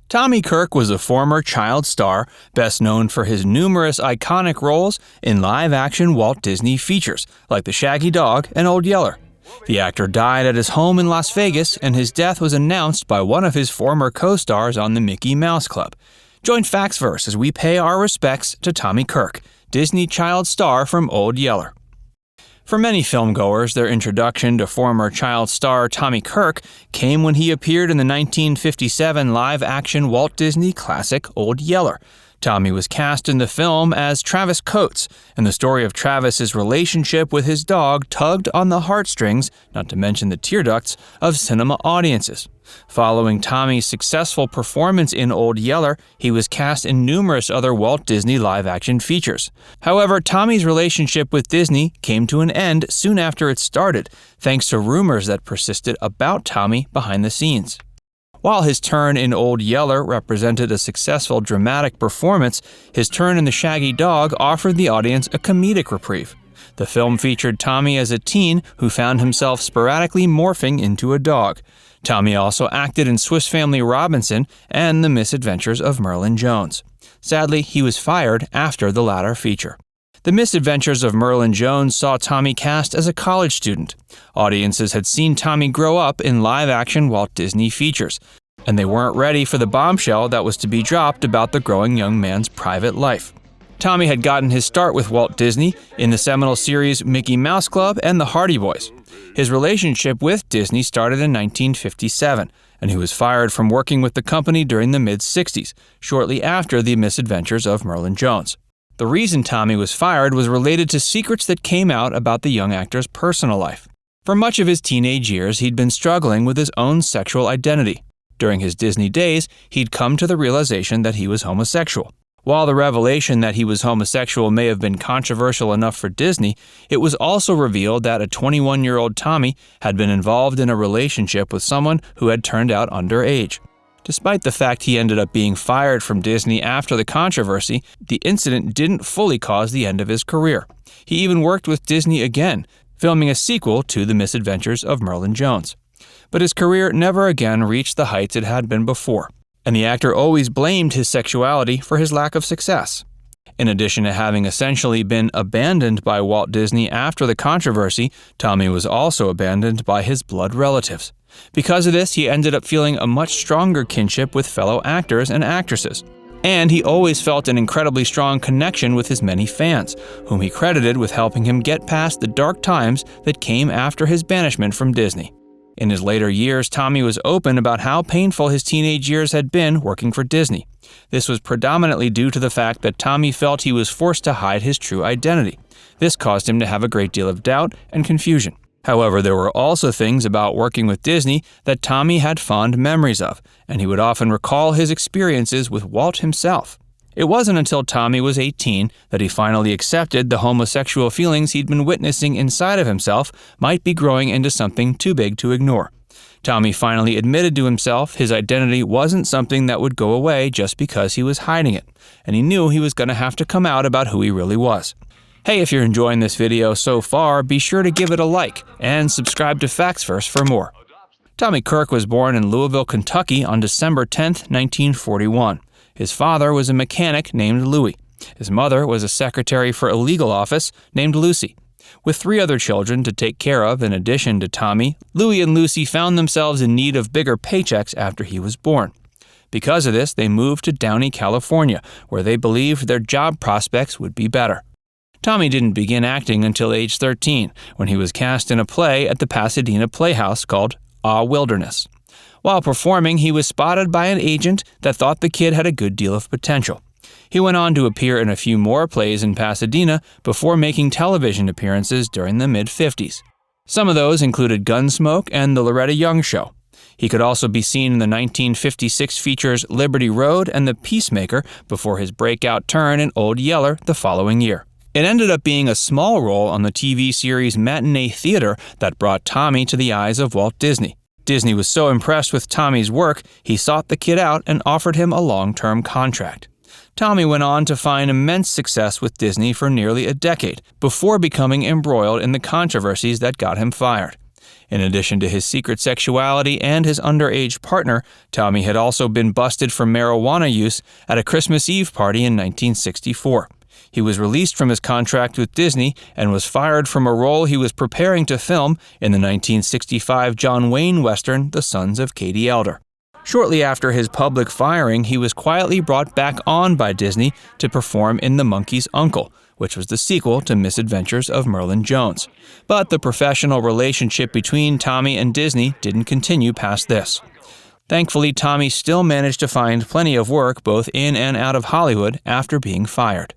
Tommy Kirk was a former child star, best known for his numerous iconic roles in live-action Walt Disney features, like the Shaggy Dog and Old Yeller. The actor died at his home in Las Vegas, and his death was announced by one of his former co-stars on the Mickey Mouse Club. Join Factsverse as we pay our respects to Tommy Kirk, Disney child star from Old Yeller. For many filmgoers, their introduction to former child star Tommy Kirk came when he appeared in the 1957 live-action Walt Disney classic Old Yeller. Tommy was cast in the film as Travis Coates, and the story of Travis's relationship with his dog tugged on the heartstrings, not to mention the tear ducts, of cinema audiences. Following Tommy's successful performance in Old Yeller, he was cast in numerous other Walt Disney live-action features. However, Tommy's relationship with Disney came to an end soon after it started, thanks to rumors that persisted about Tommy behind the scenes. While his turn in Old Yeller represented a successful dramatic performance, his turn in The Shaggy Dog offered the audience a comedic reprieve. The film featured Tommy as a teen who found himself sporadically morphing into a dog. Tommy also acted in Swiss Family Robinson and The Misadventures of Merlin Jones. Sadly, he was fired after the latter feature. The Misadventures of Merlin Jones saw Tommy cast as a college student. Audiences had seen Tommy grow up in live-action Walt Disney features, and they weren't ready for the bombshell that was to be dropped about the growing young man's private life. Tommy had gotten his start with Walt Disney in the seminal series Mickey Mouse Club and the Hardy Boys. His relationship with Disney started in 1957, and he was fired from working with the company during the mid-60s, shortly after The Misadventures of Merlin Jones. The reason Tommy was fired was related to secrets that came out about the young actor's personal life. For much of his teenage years, he'd been struggling with his own sexual identity. During his Disney days, he'd come to the realization that he was homosexual. While the revelation that he was homosexual may have been controversial enough for Disney, it was also revealed that a 21-year-old Tommy had been involved in a relationship with someone who had turned out underage. Despite the fact he ended up being fired from Disney after the controversy, the incident didn't fully cause the end of his career. He even worked with Disney again, filming a sequel to The Misadventures of Merlin Jones. But his career never again reached the heights it had been before, and the actor always blamed his sexuality for his lack of success. In addition to having essentially been abandoned by Walt Disney after the controversy, Tommy was also abandoned by his blood relatives. Because of this, he ended up feeling a much stronger kinship with fellow actors and actresses. And he always felt an incredibly strong connection with his many fans, whom he credited with helping him get past the dark times that came after his banishment from Disney. In his later years, Tommy was open about how painful his teenage years had been working for Disney. This was predominantly due to the fact that Tommy felt he was forced to hide his true identity. This caused him to have a great deal of doubt and confusion. However, there were also things about working with Disney that Tommy had fond memories of, and he would often recall his experiences with Walt himself. It wasn't until Tommy was 18 that he finally accepted the homosexual feelings he'd been witnessing inside of himself might be growing into something too big to ignore. Tommy finally admitted to himself his identity wasn't something that would go away just because he was hiding it, and he knew he was going to have to come out about who he really was. Hey, if you're enjoying this video so far, be sure to give it a like and subscribe to Factsverse for more. Tommy Kirk was born in Louisville, Kentucky on December 10, 1941. His father was a mechanic named Louis. His mother was a secretary for a legal office named Lucy. With 3 other children to take care of in addition to Tommy, Louis and Lucy found themselves in need of bigger paychecks after he was born. Because of this, they moved to Downey, California, where they believed their job prospects would be better. Tommy didn't begin acting until age 13, when he was cast in a play at the Pasadena Playhouse called Ah Wilderness. While performing, he was spotted by an agent that thought the kid had a good deal of potential. He went on to appear in a few more plays in Pasadena before making television appearances during the mid-50s. Some of those included Gunsmoke and The Loretta Young Show. He could also be seen in the 1956 features Liberty Road and The Peacemaker before his breakout turn in Old Yeller the following year. It ended up being a small role on the TV series Matinee Theater that brought Tommy to the eyes of Walt Disney. Disney was so impressed with Tommy's work, he sought the kid out and offered him a long-term contract. Tommy went on to find immense success with Disney for nearly a decade, before becoming embroiled in the controversies that got him fired. In addition to his secret sexuality and his underage partner, Tommy had also been busted for marijuana use at a Christmas Eve party in 1964. He was released from his contract with Disney and was fired from a role he was preparing to film in the 1965 John Wayne Western, The Sons of Katie Elder. Shortly after his public firing, he was quietly brought back on by Disney to perform in The Monkey's Uncle, which was the sequel to Misadventures of Merlin Jones. But the professional relationship between Tommy and Disney didn't continue past this. Thankfully, Tommy still managed to find plenty of work both in and out of Hollywood after being fired.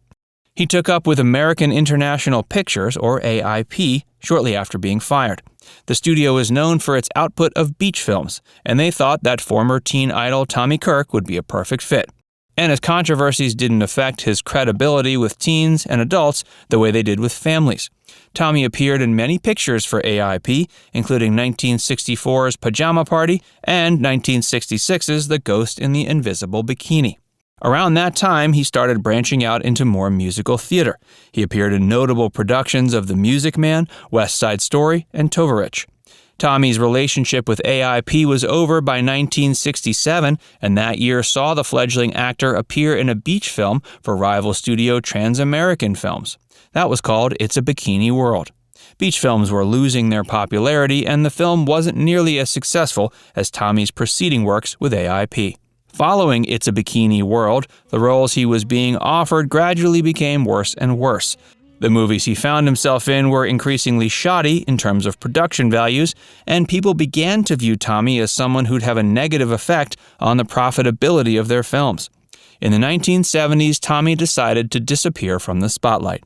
He took up with American International Pictures, or AIP, shortly after being fired. The studio is known for its output of beach films, and they thought that former teen idol Tommy Kirk would be a perfect fit. And his controversies didn't affect his credibility with teens and adults the way they did with families. Tommy appeared in many pictures for AIP, including 1964's Pajama Party and 1966's The Ghost in the Invisible Bikini. Around that time, he started branching out into more musical theater. He appeared in notable productions of The Music Man, West Side Story, and Tovarich. Tommy's relationship with AIP was over by 1967, and that year saw the fledgling actor appear in a beach film for rival studio Trans-American Films. That was called It's a Bikini World. Beach films were losing their popularity, and the film wasn't nearly as successful as Tommy's preceding works with AIP. Following It's a Bikini World, the roles he was being offered gradually became worse and worse. The movies he found himself in were increasingly shoddy in terms of production values, and people began to view Tommy as someone who'd have a negative effect on the profitability of their films. In the 1970s, Tommy decided to disappear from the spotlight.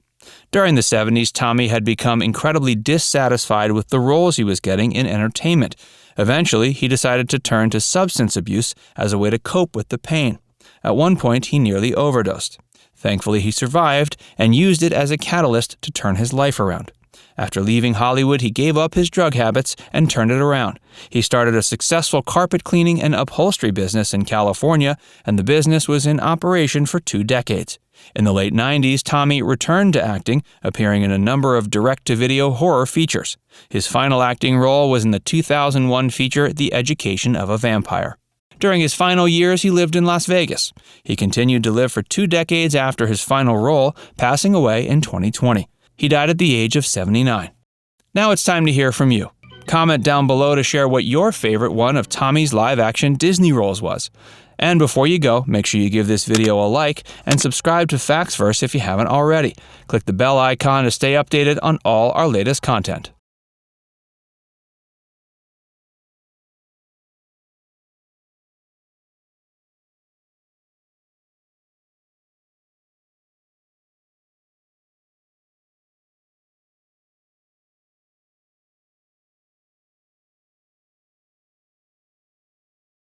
During the 70s, Tommy had become incredibly dissatisfied with the roles he was getting in entertainment. Eventually, he decided to turn to substance abuse as a way to cope with the pain. At one point, he nearly overdosed. Thankfully, he survived and used it as a catalyst to turn his life around. After leaving Hollywood, he gave up his drug habits and turned it around. He started a successful carpet cleaning and upholstery business in California, and the business was in operation for 2 decades. In the late 90s, Tommy returned to acting, appearing in a number of direct-to-video horror features. His final acting role was in the 2001 feature The Education of a Vampire. During his final years, he lived in Las Vegas. He continued to live for 2 decades after his final role, passing away in 2020. He died at the age of 79. Now it's time to hear from you. Comment down below to share what your favorite one of Tommy's live-action Disney roles was. And before you go, make sure you give this video a like and subscribe to Factsverse if you haven't already. Click the bell icon to stay updated on all our latest content.